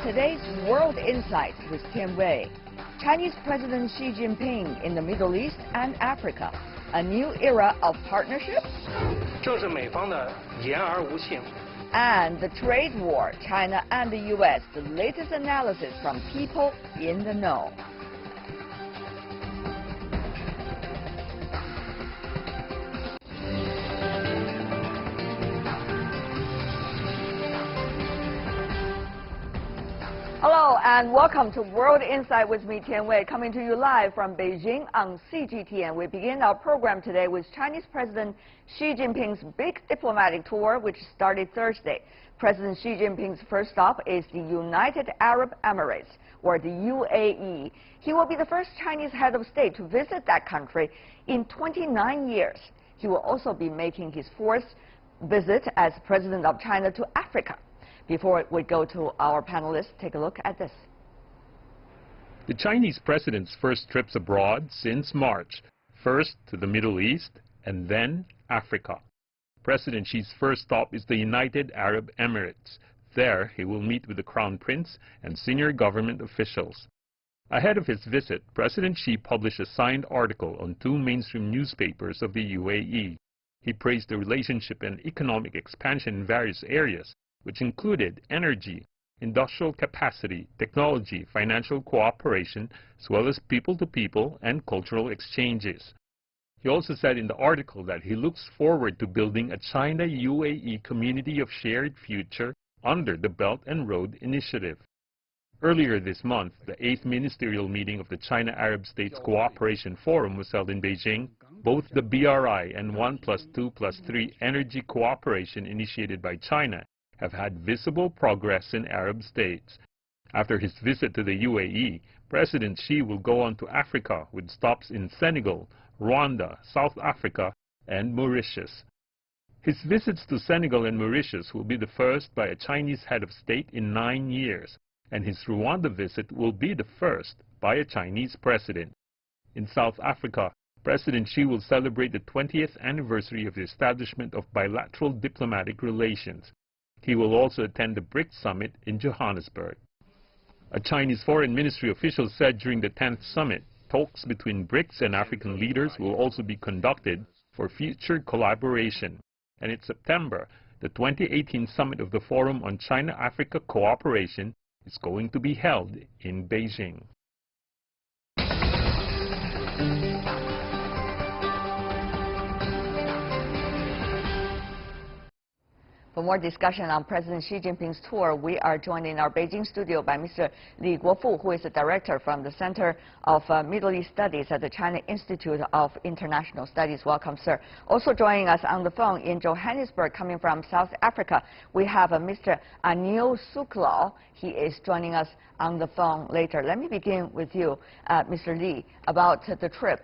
Today's World Insight with Tian Wei. Chinese President Xi Jinping in the Middle East and Africa. A new era of partnership? 这是美方的言而无信。 And the trade war, China and the U.S., the latest analysis from people in the know. Hello and welcome to World Insight with me, Tian Wei, coming to you live from Beijing on CGTN. We begin our program today with Chinese President Xi Jinping's big diplomatic tour, which started Thursday. President Xi Jinping's first stop is the United Arab Emirates, or the UAE. He will be the first Chinese head of state to visit that country in 29 years. He will also be making his fourth visit as President of China to Africa. Before we go to our panelists, take a look at this. The Chinese president's first trips abroad since March, first to the Middle East and then Africa. President Xi's first stop is the United Arab Emirates. There, he will meet with the Crown Prince and senior government officials. Ahead of his visit, President Xi published a signed article on two mainstream newspapers of the UAE. He praised the relationship and economic expansion in various areas, which included energy, industrial capacity, technology, financial cooperation, as well as people-to-people and cultural exchanges. He also said in the article that he looks forward to building a China-UAE community of shared future under the Belt and Road Initiative. Earlier this month, the 8th ministerial meeting of the China-Arab States Cooperation Forum was held in Beijing. Both the BRI and 1+2+3 energy cooperation initiated by China have had visible progress in Arab states. After his visit to the UAE, President Xi will go on to Africa with stops in Senegal, Rwanda, South Africa, and Mauritius. His visits to Senegal and Mauritius will be the first by a Chinese head of state in 9 years, and his Rwanda visit will be the first by a Chinese president. In South Africa, President Xi will celebrate the 20th anniversary of the establishment of bilateral diplomatic relations. He will also attend the BRICS summit in Johannesburg. A Chinese foreign ministry official said during the 10th summit, talks between BRICS and African leaders will also be conducted for future collaboration. And in September, the 2018 summit of the Forum on China-Africa Cooperation is going to be held in Beijing. For more discussion on President Xi Jinping's tour, we are joined in our Beijing studio by Mr. Li Guofu, who is the director from the Center of Middle East Studies at the China Institute of International Studies. Welcome, sir. Also joining us on the phone in Johannesburg, coming from South Africa, we have Mr. Anil Suklaw. He is joining us on the phone later. Let me begin with you, Mr. Li, about the trip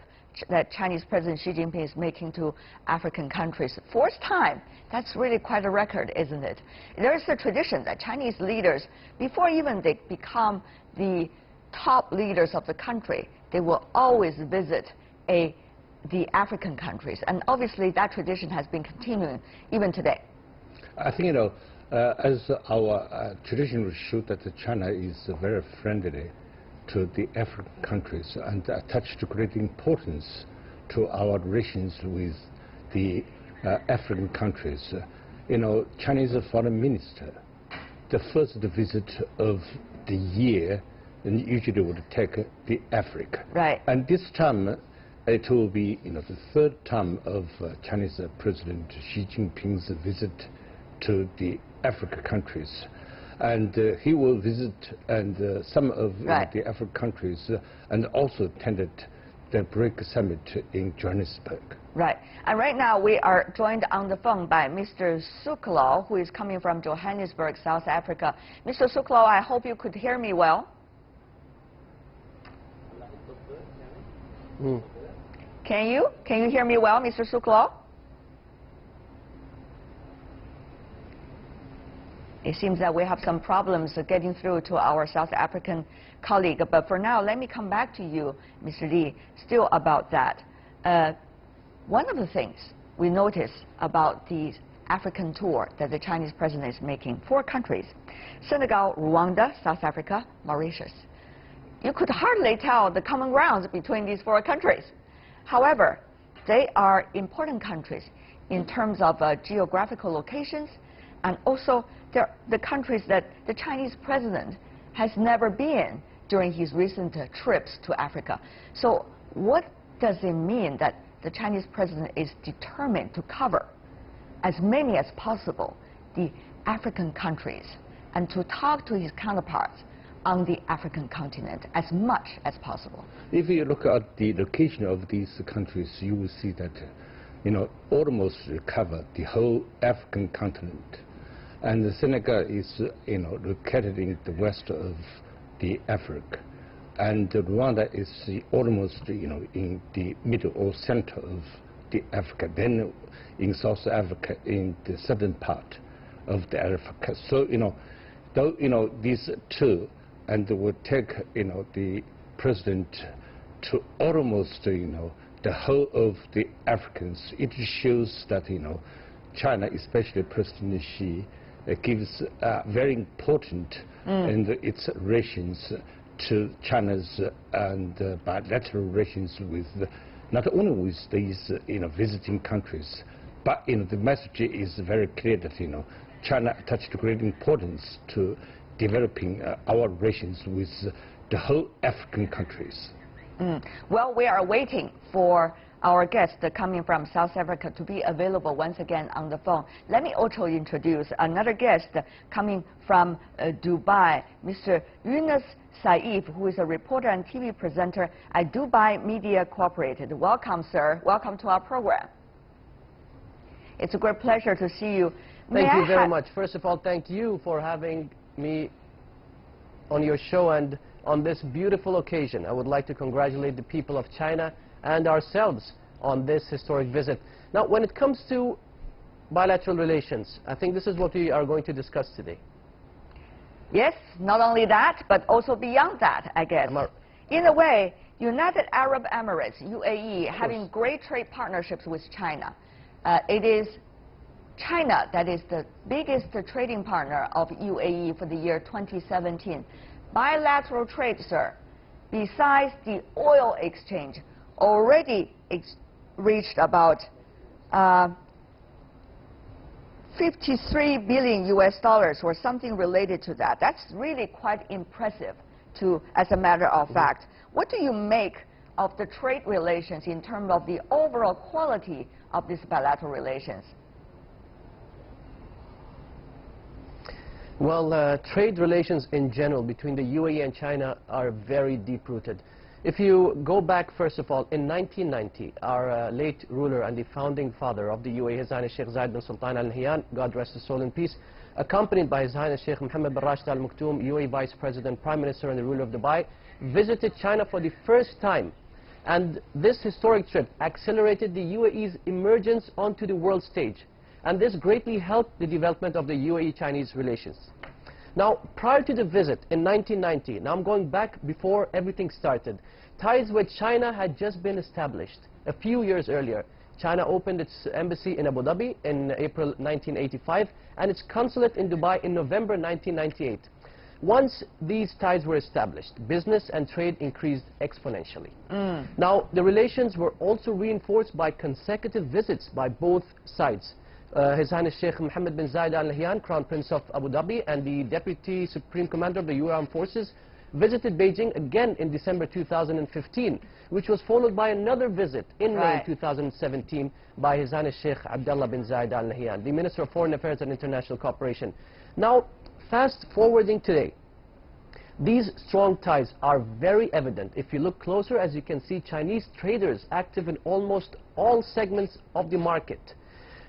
that Chinese President Xi Jinping is making to African countries. Fourth time. That's really quite a record, isn't it? There is a tradition that Chinese leaders, before even they become the top leaders of the country, they will always visit the African countries. And obviously that tradition has been continuing even today. I think, as our tradition will show that China is very friendly to the African countries and attached great importance to our relations with the African countries. Chinese foreign minister, the first visit of the year, and usually would take the Africa. Right. And this time, it will be the third time of Chinese President Xi Jinping's visit to the African countries. And he will visit some of the African countries and also attended the BRICS summit in Johannesburg. Right. And right now we are joined on the phone by Mr. Suklaw, who is coming from Johannesburg, South Africa. Mr. Suklaw, I hope you could hear me well. Can you hear me well, Mr. Suklaw? It seems that we have some problems getting through to our South African colleague. But for now, let me come back to you, Mr. Li, still about that. One of the things we notice about the African tour that the Chinese president is making. 4 countries: Senegal, Rwanda, South Africa, Mauritius. You could hardly tell the common grounds between these 4 countries. However, they are important countries in terms of geographical locations, and also they're the countries that the Chinese president has never been during his recent trips to Africa. So what does it mean that the Chinese president is determined to cover as many as possible the African countries and to talk to his counterparts on the African continent as much as possible? If you look at the location of these countries, you will see that, almost cover the whole African continent. And Senegal is, located in the west of the Africa. And Rwanda is almost, in the middle or center of the Africa. Then in South Africa, in the southern part of the Africa. So, though, these 2, and would take, the president to almost, the whole of the Africans. It shows that, China, especially President Xi, gives very important in its relations to China's and bilateral relations with not only with these visiting countries, but the message is very clear that China attached great importance to developing our relations with the whole African countries. Well, we are waiting for our guest coming from South Africa to be available once again on the phone. Let me also introduce another guest coming from Dubai, Mr. Yunus Saif, who is a reporter and TV presenter at Dubai Media Corporated. Welcome, sir. Welcome to our program. It's a great pleasure to see you. Thank you very much. First of all, thank you for having me on your show and on this beautiful occasion. I would like to congratulate the people of China and ourselves on this historic visit. Now, when it comes to bilateral relations, I think this is what we are going to discuss today. Yes, not only that, but also beyond that, I guess. In a way, United Arab Emirates, UAE, having great trade partnerships with China. It is China that is the biggest trading partner of UAE for the year 2017. Bilateral trade, sir, besides the oil exchange, already reached about 53 billion US dollars or something related to that. That's really quite impressive, as a matter of fact. What do you make of the trade relations in terms of the overall quality of these bilateral relations? Well, trade relations in general between the UAE and China are very deep-rooted. If you go back, first of all, in 1990, our late ruler and the founding father of the UAE, His Highness Sheikh Zayed bin Sultan Al Nahyan, God rest his soul in peace, accompanied by His Highness Sheikh Mohammed bin Rashid Al Maktoum, UAE Vice President, Prime Minister and the ruler of Dubai, visited China for the first time. And this historic trip accelerated the UAE's emergence onto the world stage. And this greatly helped the development of the UAE-Chinese relations. Now, prior to the visit in 1990, now I'm going back before everything started, ties with China had just been established. A few years earlier, China opened its embassy in Abu Dhabi in April 1985 and its consulate in Dubai in November 1998. Once these ties were established, business and trade increased exponentially. Now, the relations were also reinforced by consecutive visits by both sides. His Highness Sheikh Mohammed bin Zayed Al Nahyan, Crown Prince of Abu Dhabi, and the Deputy Supreme Commander of the UAE Armed Forces visited Beijing again in December 2015, which was followed by another visit in May 2017 by His Highness Sheikh Abdullah bin Zayed Al Nahyan, the Minister of Foreign Affairs and International Cooperation. Now, fast forwarding today, these strong ties are very evident. If you look closer, as you can see, Chinese traders active in almost all segments of the market.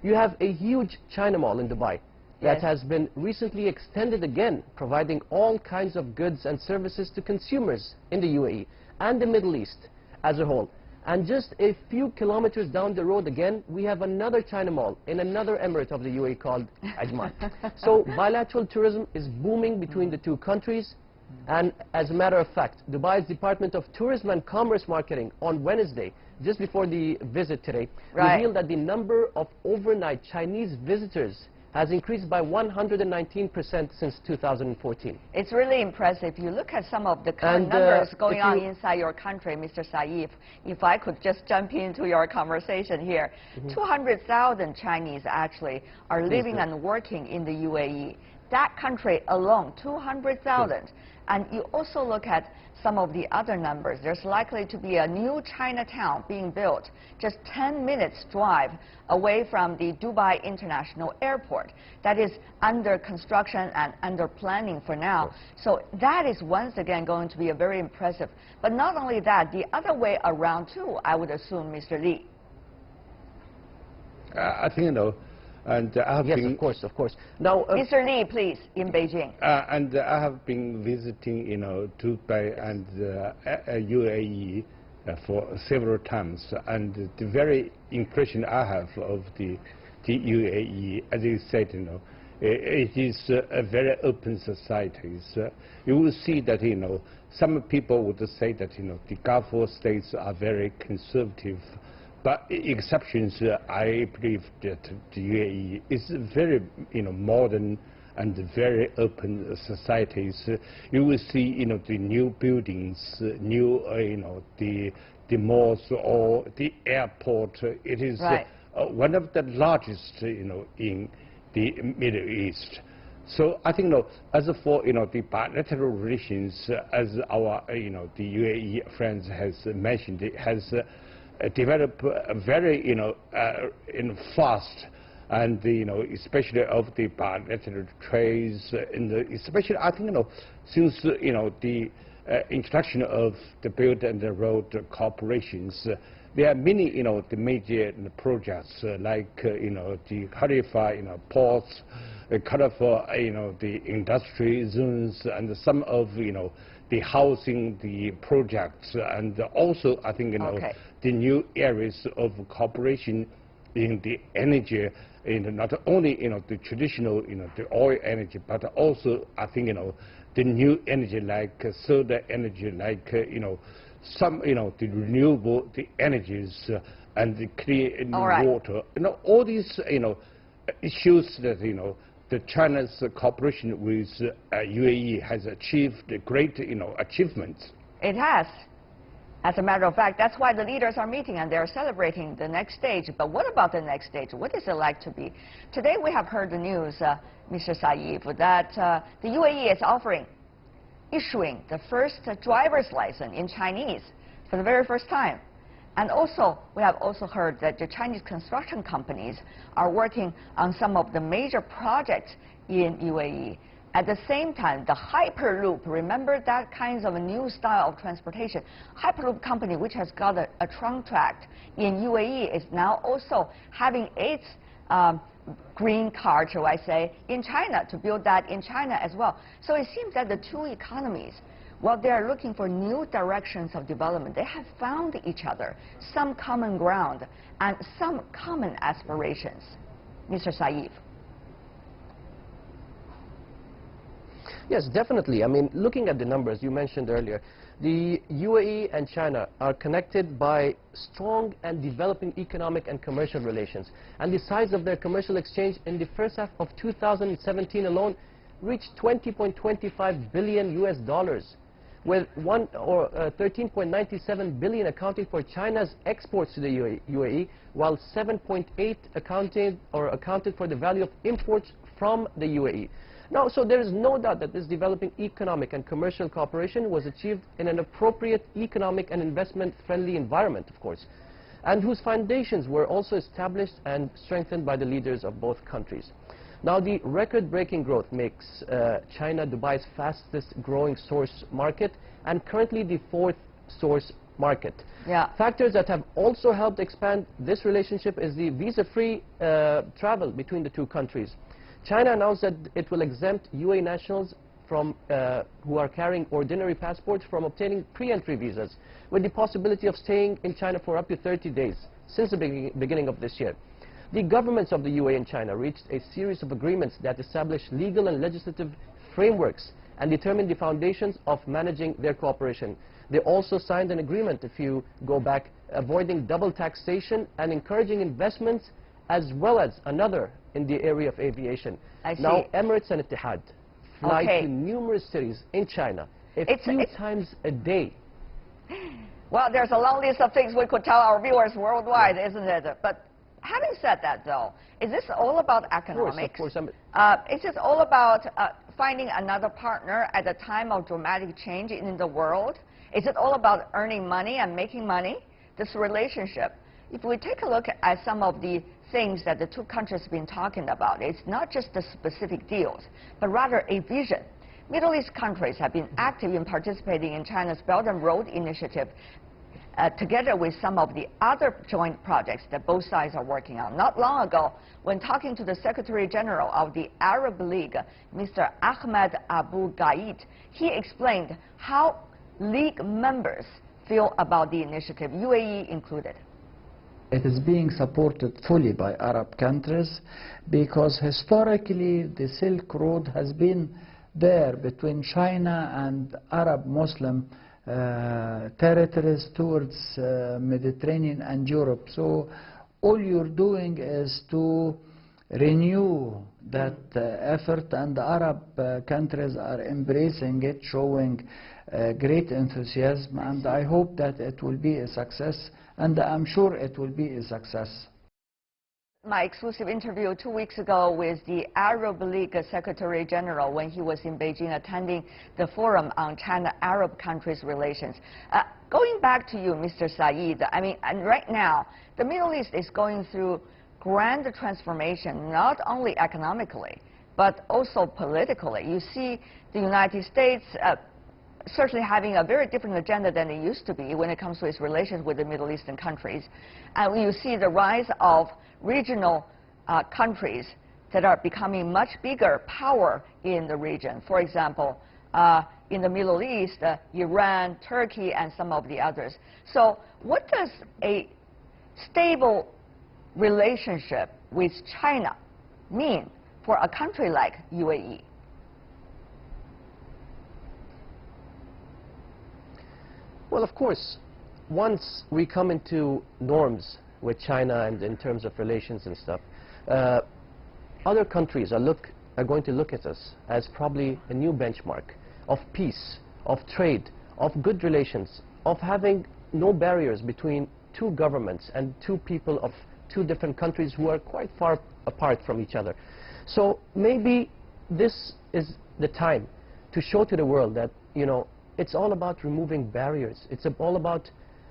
You have a huge China Mall in Dubai that has been recently extended again, providing all kinds of goods and services to consumers in the UAE and the Middle East as a whole. And just a few kilometers down the road again, we have another China Mall in another emirate of the UAE called Ajman. So bilateral tourism is booming between the two countries. And as a matter of fact, Dubai's Department of Tourism and Commerce Marketing on Wednesday, just before the visit today, revealed that the number of overnight Chinese visitors has increased by 119% since 2014. It's really impressive. You look at some of the current numbers going on inside your country, Mr. Saif. If I could just jump into your conversation here, 200,000 Chinese actually are living and working in the UAE. That country alone, 200,000. And you also look at some of the other numbers. There's likely to be a new Chinatown being built just 10 minutes drive away from the Dubai International Airport. That is under construction and under planning for now. So that is once again going to be a very impressive. But not only that, the other way around too, I would assume, Mr. Li. I think, you know, and I have been, of course. Now, Mr. Li, please, in Beijing. And I have been visiting, you know, Dubai and UAE for several times, and the very impression I have of the UAE, as you said, you know, it is a very open society. So you will see that, you know, some people would say that, you know, the Gulf states are very conservative. But exceptions, I believe that the UAE is very, you know, modern and very open societies. You will see, you know, the new buildings, new, you know, the malls or the airport. It is one of the largest, you know, in the Middle East. So I think, you know, as for, you know, the bilateral relations, as our, you know, the UAE friends has mentioned, it has develop very, you know, fast, and you know, especially of the bilateral trades, especially I think, you know, since you know the introduction of the Belt and the Road corporations, there are many, you know, the major projects like you know, the Khalifa, you know, ports, Khalifa, you know, the industry zones, and some of, you know, the housing, the projects, and also I think, you know, the new areas of cooperation in the energy, not only, you know, the traditional, you know, the oil energy, but also I think, you know, the new energy like solar energy, like you know, some, you know, the renewable, the energies, and the clean water. You know, all these, you know, it shows that, you know, the China's cooperation with UAE has achieved great, you know, achievements. It has. As a matter of fact, that's why the leaders are meeting and they're celebrating the next stage. But what about the next stage? What is it like to be? Today we have heard the news, Mr. Saif, that the UAE is issuing the first driver's license in Chinese for the very first time. And also, we have also heard that the Chinese construction companies are working on some of the major projects in UAE. At the same time, the Hyperloop, remember that kind of a new style of transportation? Hyperloop company, which has got a trunk track in UAE, is now also having its green card, shall I say, in China, to build that in China as well. So it seems that the two economies, while they are looking for new directions of development, they have found each other, some common ground, and some common aspirations. Mr. Saif. Yes, definitely. I mean, looking at the numbers you mentioned earlier, the UAE and China are connected by strong and developing economic and commercial relations. And the size of their commercial exchange in the first half of 2017 alone reached $20.25 billion US, with 13.97 billion accounting for China's exports to the UAE, while 7.8 accounted for the value of imports from the UAE. Now, so there is no doubt that this developing economic and commercial cooperation was achieved in an appropriate economic and investment-friendly environment, of course, and whose foundations were also established and strengthened by the leaders of both countries. Now, the record-breaking growth makes China Dubai's fastest-growing source market and currently the fourth source market. Factors that have also helped expand this relationship is the visa-free travel between the two countries. China announced that it will exempt UAE nationals from, who are carrying ordinary passports from obtaining pre-entry visas, with the possibility of staying in China for up to 30 days since the beginning of this year. The governments of the UAE and China reached a series of agreements that establish legal and legislative frameworks and determine the foundations of managing their cooperation. They also signed an agreement, if you go back, avoiding double taxation and encouraging investments, as well as another in the area of aviation. I see. Now, Emirates and Etihad fly Okay. to numerous cities in China a few times a day. Well, there's a long list of things we could tell our viewers worldwide, isn't it? But having said that, though, is this all about economics? Of course. Is it all about finding another partner at a time of dramatic change in the world? Is it all about earning money and making money? This relationship, if we take a look at some of the things that the two countries have been talking about, it's not just the specific deals, but rather a vision. Middle East countries have been active in participating in China's Belt and Road Initiative, together with some of the other joint projects that both sides are working on. Not long ago, when talking to the Secretary General of the Arab League, Mr. Ahmed Abu Ghaid, he explained how League members feel about the initiative, UAE included. It is being supported fully by Arab countries because historically the Silk Road has been there between China and Arab Muslim territories towards Mediterranean and Europe. So all you're doing is to renew that effort, and the Arab countries are embracing it, showing great enthusiasm, and I hope that it will be a success, and I'm sure it will be a success. My exclusive interview 2 weeks ago with the Arab League Secretary General when he was in Beijing attending the Forum on China-Arab Countries Relations. Going back to you, Mr. Saeed, I mean, and right now, the Middle East is going through grand transformation, not only economically, but also politically. You see the United States certainly having a very different agenda than it used to be when it comes to its relations with the Middle Eastern countries. And you see the rise of regional countries that are becoming much bigger power in the region. For example, in the Middle East, Iran, Turkey, and some of the others. So what does a stable relationship with China mean for a country like UAE? Well, of course, once we come into norms with China and in terms of relations and stuff, other countries are going to look at us as probably a new benchmark of peace, of trade, of good relations, of having no barriers between two governments and two people of two different countries who are quite far apart from each other. So maybe this is the time to show to the world that, you know, it's all about removing barriers. It's all about,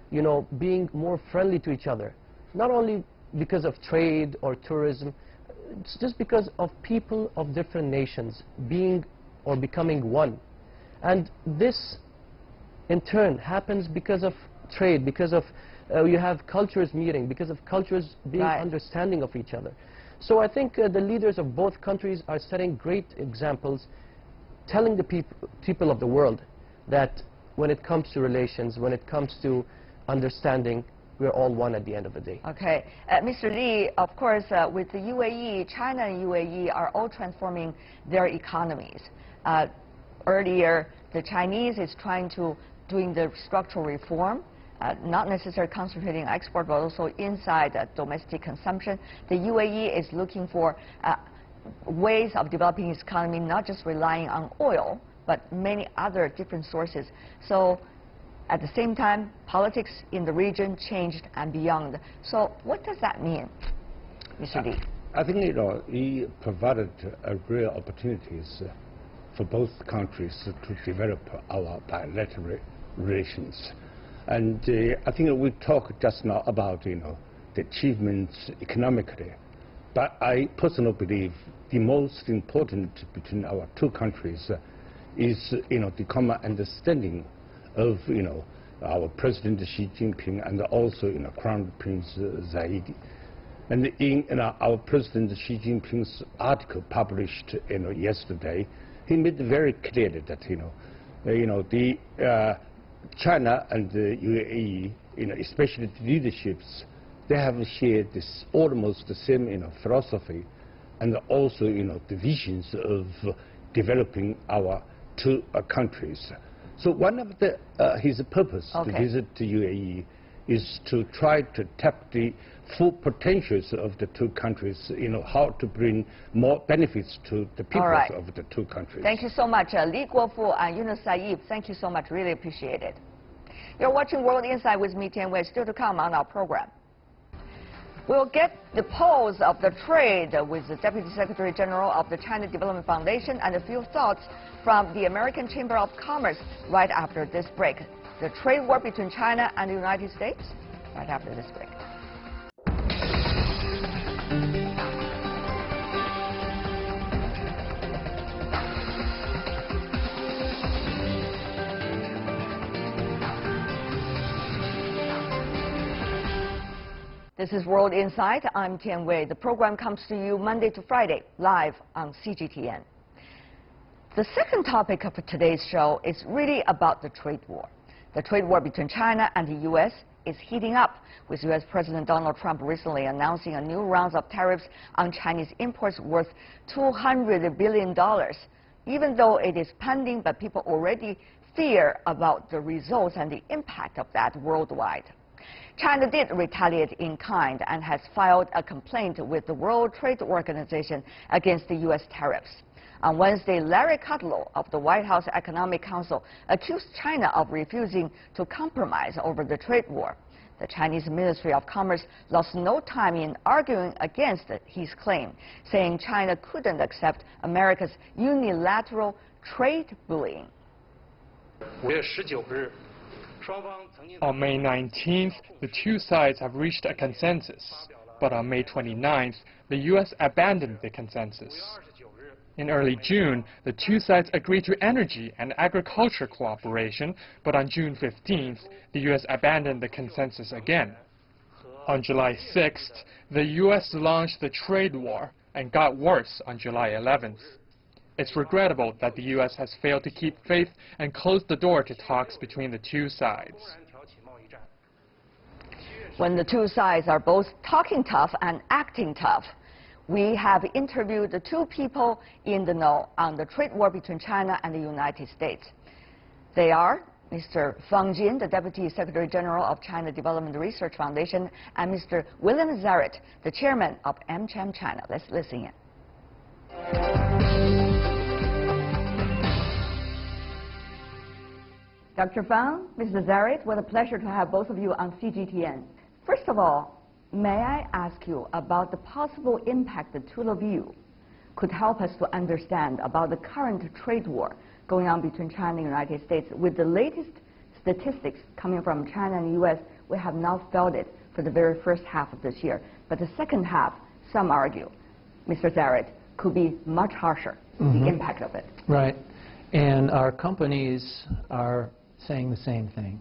you know, being more friendly to each other. Not only because of trade or tourism, it's just because of people of different nations being or becoming one. And this, in turn, happens because of trade, because of you have cultures meeting, because of cultures being understanding of each other. So I think the leaders of both countries are setting great examples, telling the people of the world that when it comes to relations, when it comes to understanding, we're all one at the end of the day. Okay. Mr. Li, of course, with the UAE, China and UAE are all transforming their economies. Earlier, the Chinese is trying to doing the structural reform, not necessarily concentrating on export, but also inside domestic consumption. The UAE is looking for ways of developing its economy, not just relying on oil, but many other different sources. So at the same time, politics in the region changed and beyond. So what does that mean, Mr. Li? I think, you know, it provided real opportunities for both countries to develop our bilateral relations. And I think we talked just now about, you know, the achievements economically. But I personally believe the most important between our two countries is, you know, the common understanding of, you know, our President Xi Jinping and also, you know, Crown Prince Zayed. And in our President Xi Jinping's article published, you know, yesterday, he made very clear that, you know, the China and the UAE, you know, especially the leaderships, they have shared this almost the same, you know, philosophy, and also, you know, the visions of developing our two countries. So one of his purpose to visit the UAE is to try to tap the full potentials of the two countries, how to bring more benefits to the people of the two countries. Thank you so much, Li Guofu and Yunus Saib. Thank you so much. Really appreciate it. You're watching World Insight with me, Tian Wei. Still to come on our program. We'll get the pulse of the trade with the Deputy Secretary General of the China Development Foundation and a few thoughts from the American Chamber of Commerce right after this break. The trade war between China and the United States right after this break. This is World Insight. I'm Tian Wei. The program comes to you Monday to Friday, live on CGTN. The second topic of today's show is really about the trade war. The trade war between China and the U.S. is heating up, with U.S. President Donald Trump recently announcing a new round of tariffs on Chinese imports worth $200 billion. Even though it is pending, but people already fear about the results and the impact of that worldwide. China did retaliate in kind and has filed a complaint with the World Trade Organization against the U.S. tariffs. On Wednesday, Larry Kudlow of the White House Economic Council accused China of refusing to compromise over the trade war. The Chinese Ministry of Commerce lost no time in arguing against his claim, saying China couldn't accept America's unilateral trade bullying. On May 19th, the two sides have reached a consensus, but on May 29th, the U.S. abandoned the consensus. In early June, the two sides agreed to energy and agriculture cooperation, but on June 15th, the U.S. abandoned the consensus again. On July 6th, the U.S. launched the trade war and got worse on July 11th. It's regrettable that the U.S. has failed to keep faith and closed the door to talks between the two sides. When the two sides are both talking tough and acting tough, we have interviewed the two people in the know on the trade war between China and the United States. They are Mr. Fang Jin, the Deputy Secretary General of China Development Research Foundation, and Mr. William Zarrett, the Chairman of AmCham China. Let's listen in. Dr. Fang, Mr. Zarrett, what a pleasure to have both of you on CGTN. First of all, may I ask you about the possible impact the two of you could help us to understand about the current trade war going on between China and the United States? With the latest statistics coming from China and the U.S., we have not felt it for the very first half of this year. But the second half, some argue, Mr. Zarrett, could be much harsher, the impact of it. Right. And our companies are saying the same thing,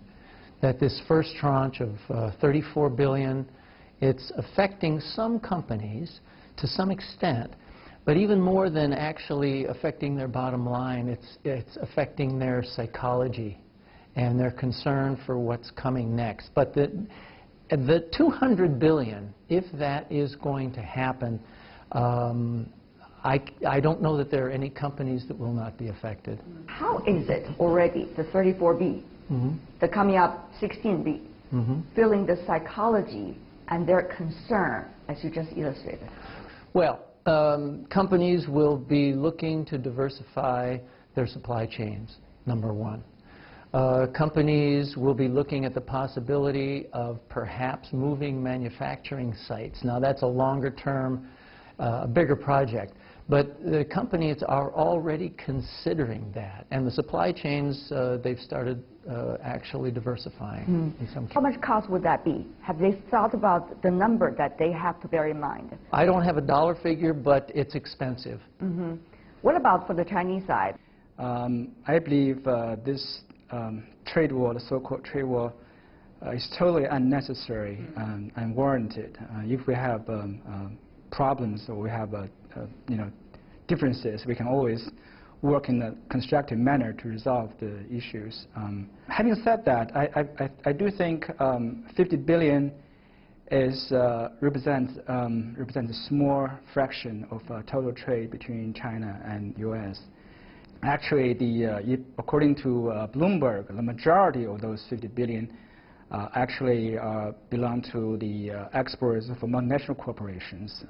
that this first tranche of $34 billion, it's affecting some companies to some extent, but even more than actually affecting their bottom line, it's affecting their psychology and their concern for what's coming next. But the $200 billion, if that is going to happen, I don't know that there are any companies that will not be affected. How is it already, the 34B, the coming up 16B, feeling the psychology and their concern, as you just illustrated? Well, companies will be looking to diversify their supply chains, number one. Companies will be looking at the possibility of perhaps moving manufacturing sites. Now, that's a longer-term, bigger project. But the companies are already considering that. And the supply chains, they've started actually diversifying. In some cases. How much cost would that be? Have they thought about the number that they have to bear in mind? I don't have a dollar figure, but it's expensive. What about for the Chinese side? I believe this trade war, the so-called trade war, is totally unnecessary and unwarranted. If we have problems or we have differences, we can always work in a constructive manner to resolve the issues. Having said that, I do think 50 billion is represents a small fraction of total trade between China and U.S. Actually, according to Bloomberg, the majority of those 50 billion actually belong to the exports of multinational corporations,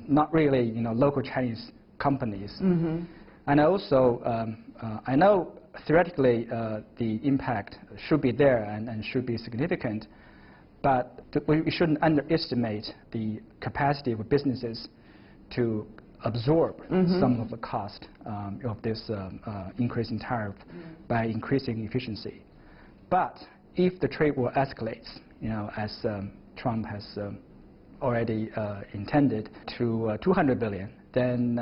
not really, local Chinese companies. Mm-hmm. And also, I know theoretically the impact should be there and should be significant, but we shouldn't underestimate the capacity of businesses to absorb some of the cost of this increase in tariff by increasing efficiency. But if the trade war escalates, as Trump has already intended, to 200 billion, then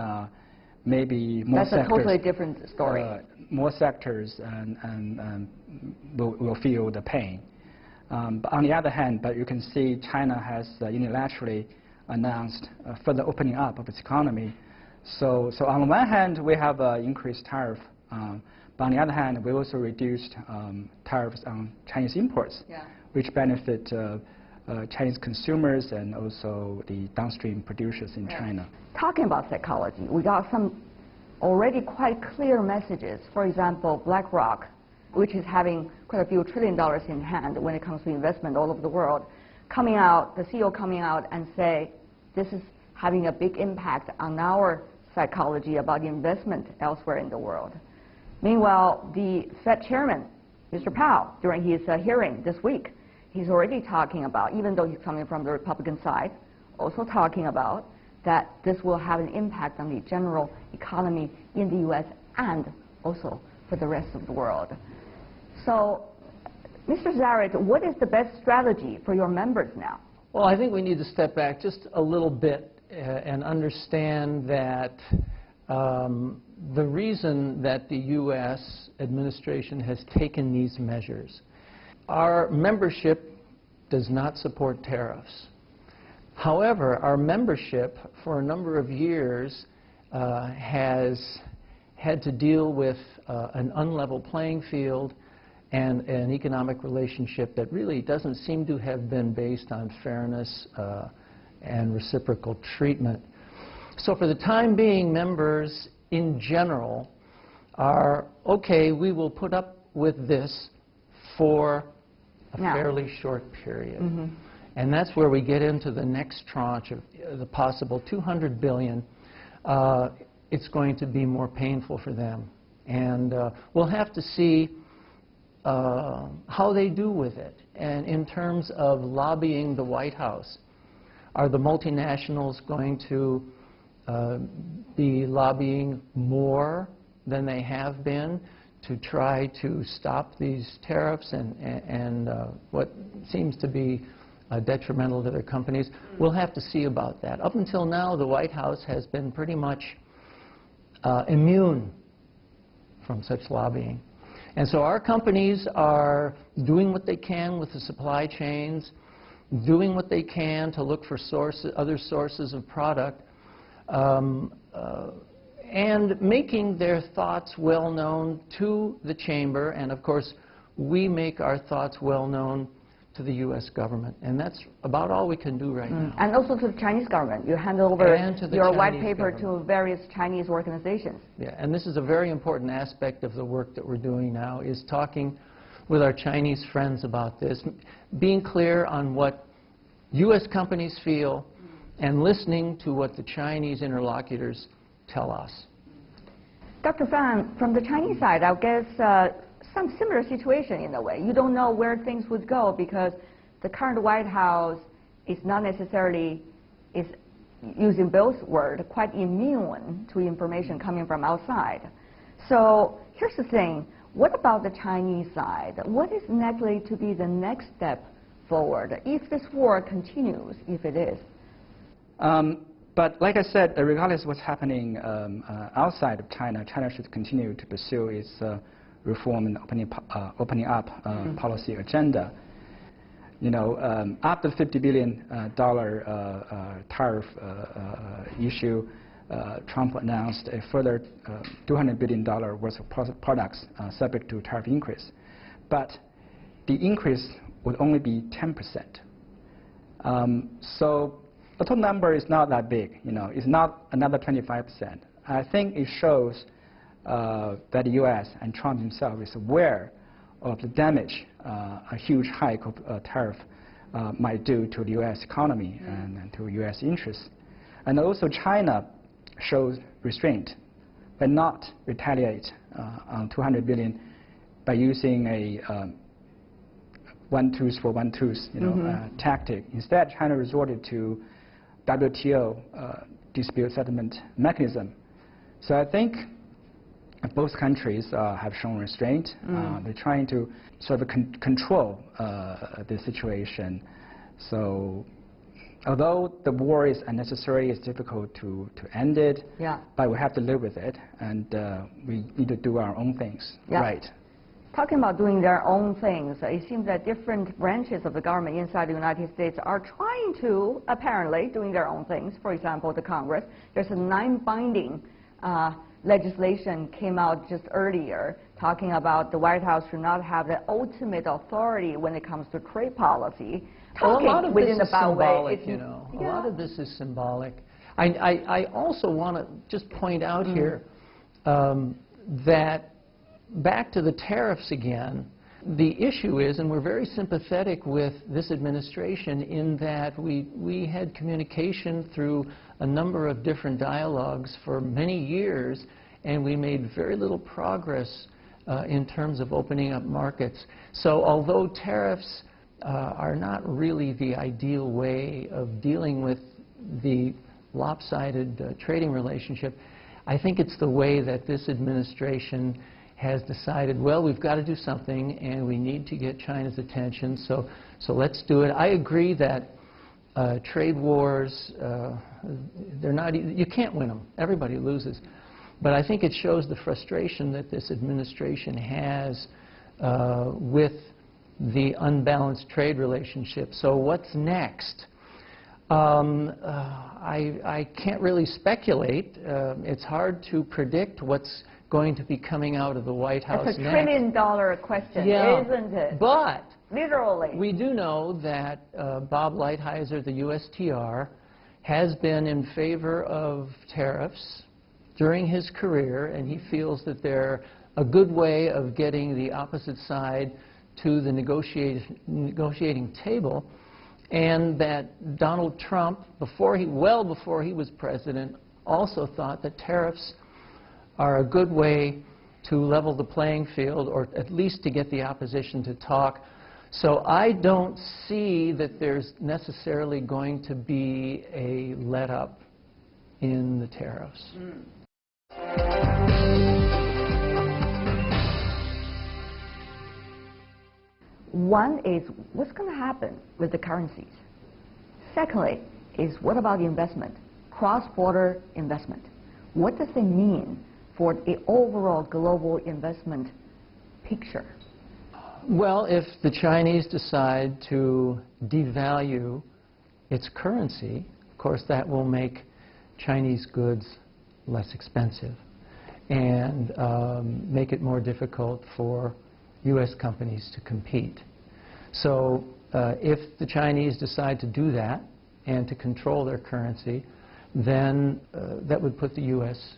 maybe more sectors. That's a totally different story. More sectors will feel the pain. But on the other hand, you can see China has unilaterally announced further opening up of its economy. So on the one hand, we have increased tariff, but on the other hand, we also reduced tariffs on Chinese imports, which benefit Chinese consumers and also the downstream producers in China. Talking about psychology, we got some already quite clear messages. For example, BlackRock, which is having quite a few $1 trillion in hand when it comes to investment all over the world, coming out, the CEO coming out and say, this is having a big impact on our psychology about investment elsewhere in the world. Meanwhile, the Fed chairman, Mr. Powell, during his hearing this week, he's already talking about, even though he's coming from the Republican side, also talking about that this will have an impact on the general economy in the U.S. and also for the rest of the world. So, Mr. Zaret, what is the best strategy for your members now? Well, I think we need to step back just a little bit and understand that the reason that the U.S. administration has taken these measures, our membership does not support tariffs. However, our membership for a number of years has had to deal with an unlevel playing field and an economic relationship that really doesn't seem to have been based on fairness and reciprocal treatment. So for the time being, members in general are, okay, we will put up with this for a fairly short period. Mm-hmm. And that's where we get into the next tranche of the possible 200 billion. It's going to be more painful for them. And we'll have to see how they do with it. And in terms of lobbying the White House, are the multinationals going to be lobbying more than they have been to try to stop these tariffs and what seems to be detrimental to their companies? We'll have to see about that. Up until now, the White House has been pretty much immune from such lobbying. And so our companies are doing what they can with the supply chains, doing what they can to look for other sources of product, and making their thoughts well known to the chamber. And of course, we make our thoughts well known to the U.S. government. And that's about all we can do right now. And also to the Chinese government. You hand over your white paper to various Chinese organizations. Yeah, and this is a very important aspect of the work that we're doing now, is talking with our Chinese friends about this, being clear on what U.S. companies feel, and listening to what the Chinese interlocutors tell us. Dr. Fan, from the Chinese side, I guess some similar situation in a way. You don't know where things would go because the current White House is not necessarily, is using Bill's word, quite immune to information coming from outside. So here's the thing. What about the Chinese side? What is likely to be the next step forward if this war continues, if it is? But like I said, regardless of what's happening outside of China, China should continue to pursue its reform and opening up policy agenda. After the $50 billion tariff issue, Trump announced a further $200 billion worth of products subject to tariff increase. But the increase would only be 10%. So the total number is not that big. It's not another 25%. I think it shows that the U.S. and Trump himself is aware of the damage a huge hike of tariff might do to the U.S. economy and to U.S. interests. And also China shows restraint, but not retaliate on 200 billion by using a one tooth for one tooth, tactic. Instead, China resorted to WTO dispute settlement mechanism. So I think both countries have shown restraint. They're trying to sort of control the situation. So although the war is unnecessary, it's difficult to end it, but we have to live with it, and we need to do our own things. Right. Talking about doing their own things, it seems that different branches of the government inside the United States are trying to, apparently, doing their own things. For example, the Congress. There's a non-binding legislation came out just earlier talking about the White House should not have the ultimate authority when it comes to trade policy. Well, a lot of this is symbolic, A lot of this is symbolic. I also want to just point out here that back to the tariffs again, the issue is, and we're very sympathetic with this administration in that we had communication through a number of different dialogues for many years, and we made very little progress in terms of opening up markets. So although tariffs are not really the ideal way of dealing with the lopsided trading relationship, I think it's the way that this administration has decided, well, we've got to do something and we need to get China's attention, so let's do it. I agree that trade wars, they're not, you can't win them. Everybody loses. But I think it shows the frustration that this administration has with the unbalanced trade relationship. So what's next? I can't really speculate. It's hard to predict what's going to be coming out of the White House next. It's $1 trillion question, isn't it? But literally, we do know that Bob Lighthizer, the USTR, has been in favor of tariffs during his career, and he feels that they're a good way of getting the opposite side to the negotiating table, and that Donald Trump, well before he was president, also thought that tariffs are a good way to level the playing field, or at least to get the opposition to talk. So I don't see that there's necessarily going to be a let-up in the tariffs. One is, what's going to happen with the currencies? Secondly is, what about the investment, cross-border investment? What does it mean for the overall global investment picture? Well, if the Chinese decide to devalue its currency, of course that will make Chinese goods less expensive and make it more difficult for U.S. companies to compete. So if the Chinese decide to do that and to control their currency, then that would put the U.S.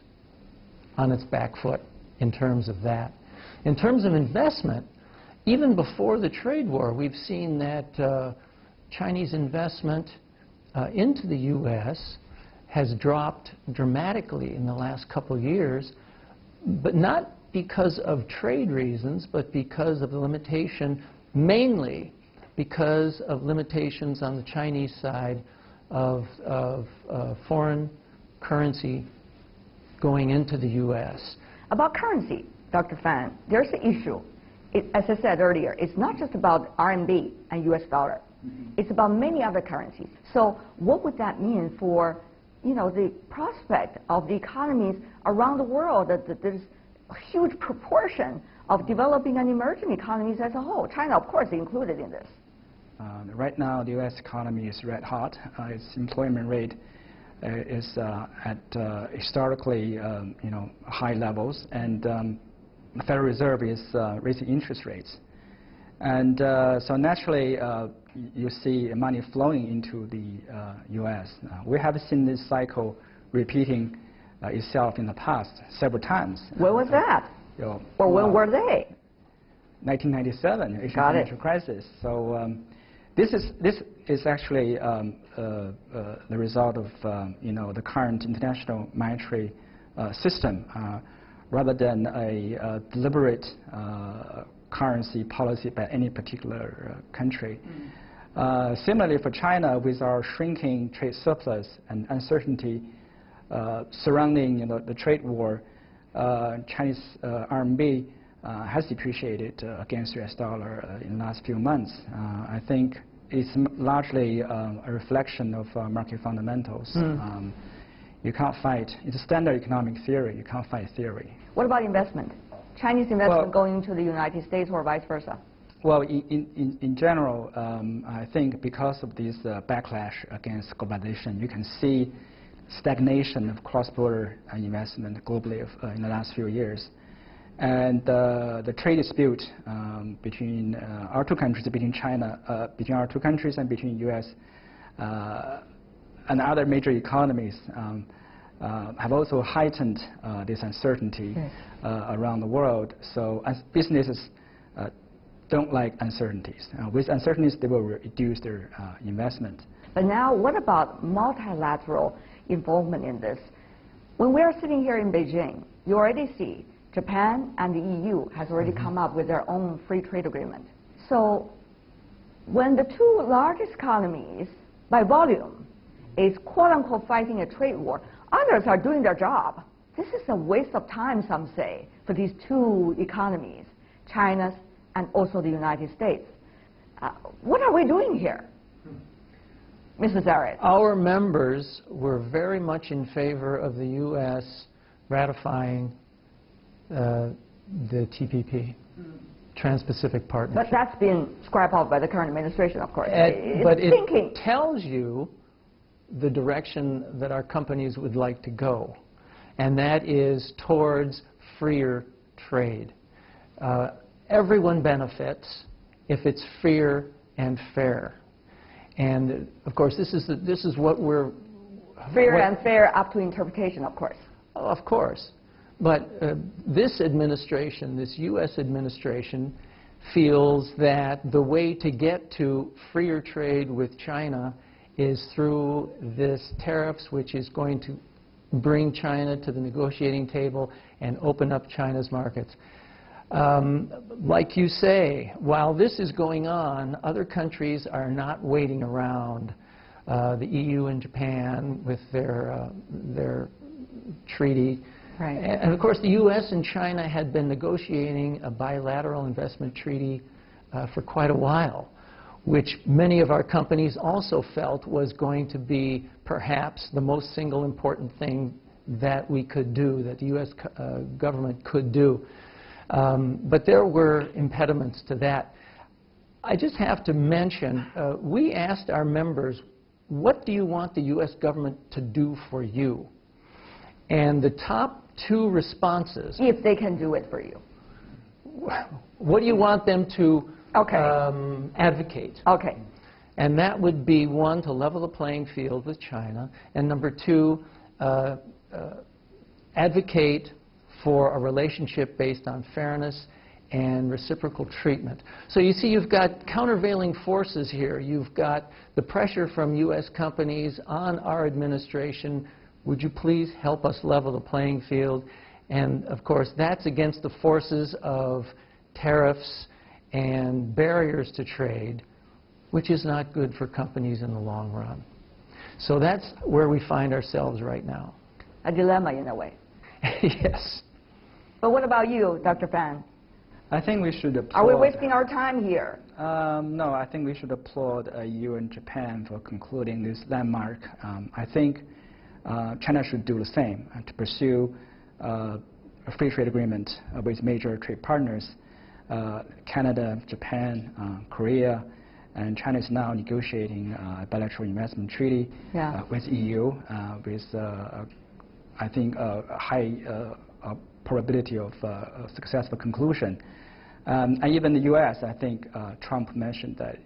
on its back foot in terms of that. In terms of investment, even before the trade war, we've seen that Chinese investment into the U.S. has dropped dramatically in the last couple of years, but not because of trade reasons, but because of the limitation, mainly because of limitations on the Chinese side of foreign currency going into the U.S. About currency, Dr. Fan, there's the issue. As I said earlier, it's not just about RMB and U.S. dollar. It's about many other currencies. So what would that mean for, the prospect of the economies around the world? That there's a huge proportion of developing and emerging economies as a whole. China, of course, is included in this. Right now, the U.S. economy is red hot. Its employment rate is at historically, high levels, and the Federal Reserve is raising interest rates. And so naturally, you see money flowing into the U.S. We have seen this cycle repeating itself in the past several times. When was that? Or when were they? 1997, Asian financial crisis. So this is actually the result of the current international monetary system, rather than a deliberate currency policy by any particular country. Similarly, for China, with our shrinking trade surplus and uncertainty surrounding the trade war, Chinese RMB has depreciated against US dollar in the last few months. I think it's largely a reflection of market fundamentals. You can't fight. It's a standard economic theory. You can't fight theory. What about investment? Chinese investment going to the United States or vice versa? Well, in general, I think because of this backlash against globalization, you can see stagnation of cross-border investment globally in the last few years. And the trade dispute between our two countries, between our two countries and between U.S. And other major economies have also heightened this uncertainty around the world. So as businesses don't like uncertainties. With uncertainties, they will reduce their investment. But now, what about multilateral involvement in this? When we are sitting here in Beijing, you already see Japan and the EU has already come up with their own free trade agreement. So when the two largest economies, by volume, is quote-unquote fighting a trade war, others are doing their job. This is a waste of time, some say, for these two economies, China's and also the United States. What are we doing here? Mrs. Zaret. Our members were very much in favor of the U.S. ratifying the TPP, Trans-Pacific Partnership. But that's been scrapped out by the current administration, of course. But it tells you the direction that our companies would like to go, and that is towards freer trade. Everyone benefits if it's freer and fair. And of course, this is what we're... Freer and fair up to interpretation, of course. Of course. But this administration, this U.S. administration, feels that the way to get to freer trade with China is through this tariffs, which is going to bring China to the negotiating table and open up China's markets. Like you say, while this is going on, other countries are not waiting around. The EU and Japan with their treaty. Right. And of course, the U.S. and China had been negotiating a bilateral investment treaty for quite a while, which many of our companies also felt was going to be perhaps the most single important thing that we could do, that the U.S. government could do. But there were impediments to that. I just have to mention, we asked our members, what do you want the U.S. government to do for you? And the top two responses... If they can do it for you. What do you want them to advocate? Okay. And that would be, one, to level the playing field with China, and number two, advocate for a relationship based on fairness and reciprocal treatment. So you see, you've got countervailing forces here. You've got the pressure from U.S. companies on our administration. Would you please help us level the playing field? And of course, that's against the forces of tariffs and barriers to trade, which is not good for companies in the long run. So that's where we find ourselves right now. A dilemma in a way. Yes. But what about you, Dr. Fan? I think we should applaud... Are we wasting our time here? No, I think we should applaud EU and Japan for concluding this landmark. I think China should do the same to pursue a free trade agreement with major trade partners, Canada, Japan, Korea, and China is now negotiating a bilateral investment treaty with EU with, I think, a high probability of a successful conclusion. And even the U.S., I think Trump mentioned that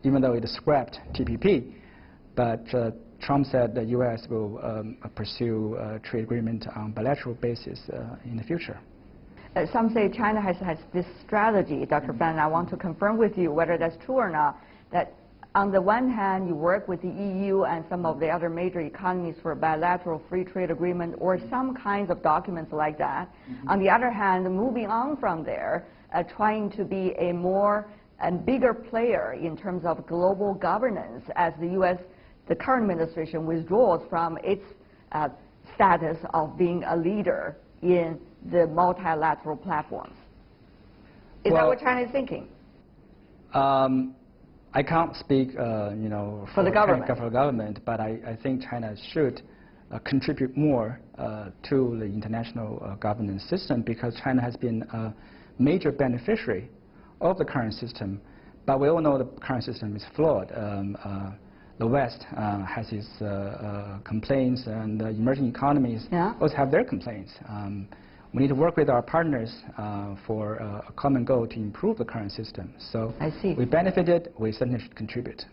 even though it scrapped TPP, but Trump said the U.S. will pursue a trade agreement on bilateral basis in the future. Some say China has this strategy, Dr. Fan. I want to confirm with you whether that's true or not, that on the one hand, you work with the EU and some of the other major economies for a bilateral free trade agreement or some kinds of documents like that. On the other hand, moving on from there, trying to be a more and bigger player in terms of global governance as the U.S., the current administration withdraws from its status of being a leader in the multilateral platforms. Is that what China is thinking? I can't speak, for the government, but I think China should contribute more to the international governance system because China has been a major beneficiary of the current system. But we all know the current system is flawed. The West has its complaints, and the emerging economies also have their complaints. We need to work with our partners for a common goal to improve the current system. So we benefited, we certainly should contribute.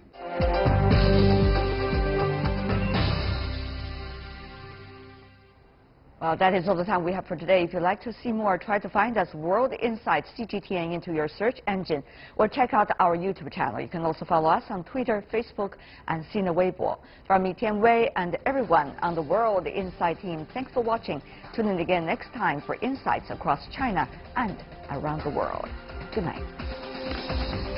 Well, that is all the time we have for today. If you'd like to see more, try to find us World Insights CGTN into your search engine or check out our YouTube channel. You can also follow us on Twitter, Facebook, and Sina Weibo. From me, Tian Wei, and everyone on the World Insight team, thanks for watching. Tune in again next time for insights across China and around the world. Good night.